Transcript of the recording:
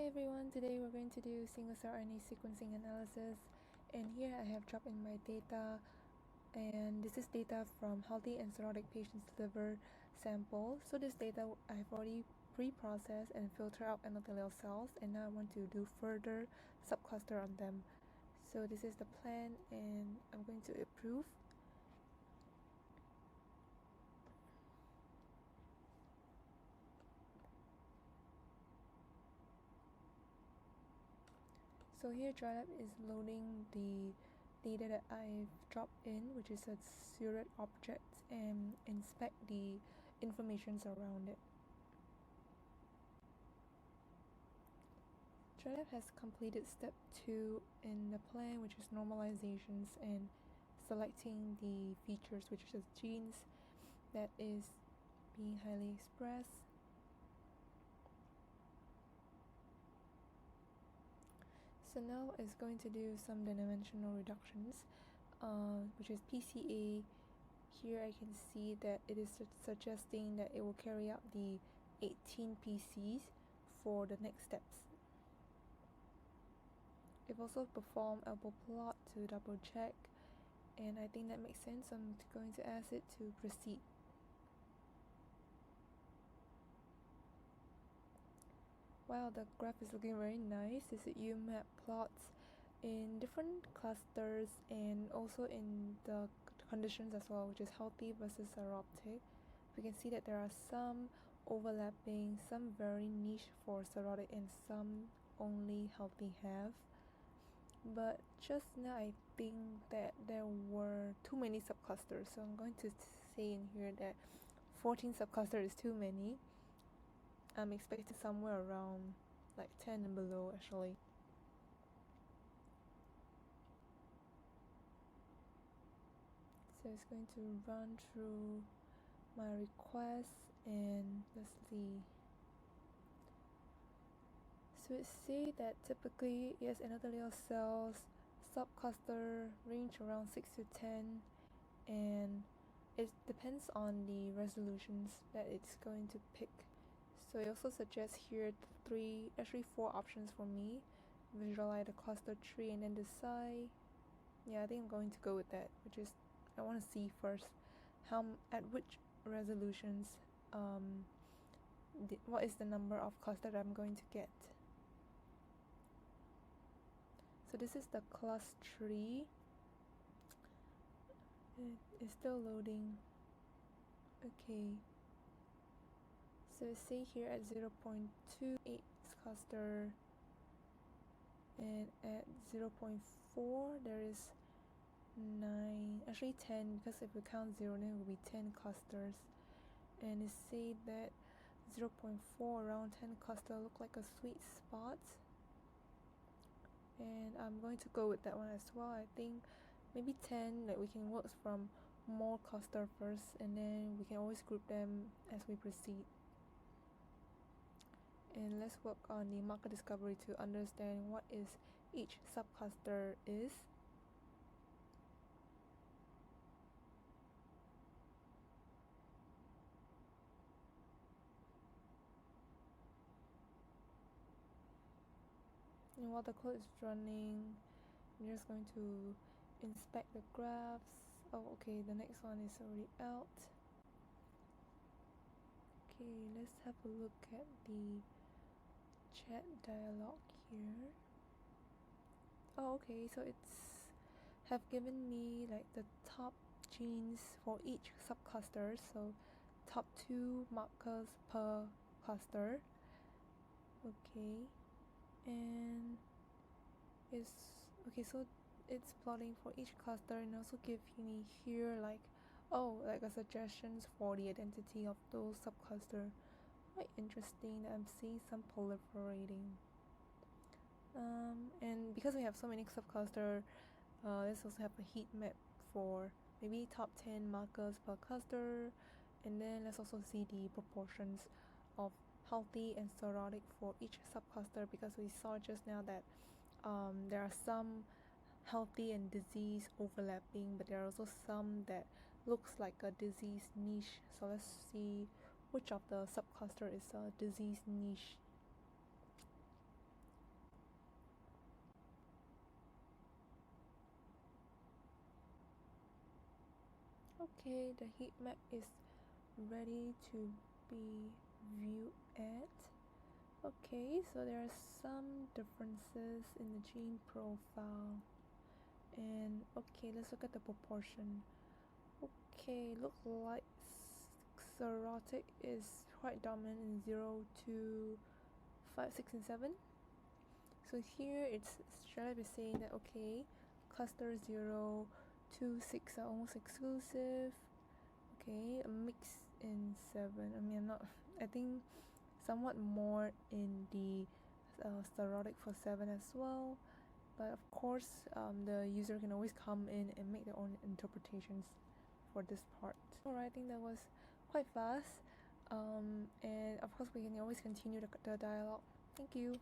Hi everyone, today we're going to do single-cell RNA sequencing analysis, and here I have dropped in my data, and this is data from healthy and cirrhotic patients' liver sample. So this data I've already pre-processed and filtered out endothelial cells, and now I want to do further subcluster on them. So this is the plan, and I'm going to approve. So here Drylab is loading the data that I've dropped in, which is a surrogate object, and inspect the informations around it. Drylab has completed step 2 in the plan, which is normalizations and selecting the features, which is the genes that is being highly expressed. So now it's going to do some dimensional reductions, which is PCA. Here I can see that it is suggesting that it will carry out the 18 PCs for the next steps. I've also performed elbow plot to double check, and I think that makes sense. I'm going to ask it to proceed. Wow, the graph is looking very nice. This is UMAP plots in different clusters and also in the conditions as well, which is healthy versus cirrhotic. We can see that there are some overlapping, some very niche for cirrhotic, and some only healthy have. But just now I think that there were too many subclusters, so I'm going to say in here that 14 subclusters is too many. I'm expecting somewhere around like 10 and below actually. So it's going to run through my requests, and let's see. So it say that typically yes, endothelial cells subcluster range around 6 to 10, and it depends on the resolutions that it's going to pick. So it also suggests here four options for me. Visualize the cluster tree and then decide. Yeah, I think I'm going to go with that, which is I want to see first at which resolutions what is the number of cluster that I'm going to get. So this is the class tree. It is still loading. Okay. So say here at 0.28 cluster, and at 0.4 there is 9, actually 10, because if we count 0 then it will be 10 clusters, and it say that 0.4 around 10 cluster look like a sweet spot, and I'm going to go with that one as well. I think maybe 10, like we can work from more cluster first, and then we can always group them as we proceed. And let's work on the marker discovery to understand what is each subcluster is. And while the code is running, I'm just going to inspect the graphs. Oh, okay, the next one is already out. Okay, let's have a look at the chat dialog here. Oh, okay, so it's have given me like the top genes for each subcluster, so top 2 markers per cluster. Okay, and it's okay, so it's plotting for each cluster and also giving me here like a suggestions for the identity of those subcluster. Quite interesting that I'm seeing some proliferating. And because we have so many subcluster, let's also have a heat map for maybe top 10 markers per cluster, and then let's also see the proportions of healthy and cirrhotic for each subcluster, because we saw just now that there are some healthy and disease overlapping, but there are also some that looks like a disease niche. So let's see which of the subcluster is a disease niche. Okay, the heat map is ready to be viewed at. Okay, so there are some differences in the gene profile. And okay, let's look at the proportion. Okay, look like cirrhotic is quite dominant in 0 to 5, 6, and 7. So here it's Drylab is saying that okay, cluster 0, 2, 6 are almost exclusive. Okay, a mix in 7. I think somewhat more in the cirrhotic for 7 as well. But of course, the user can always come in and make their own interpretations for this part. Alright, I think that was quite fast. And of course, we can always continue the dialogue. Thank you.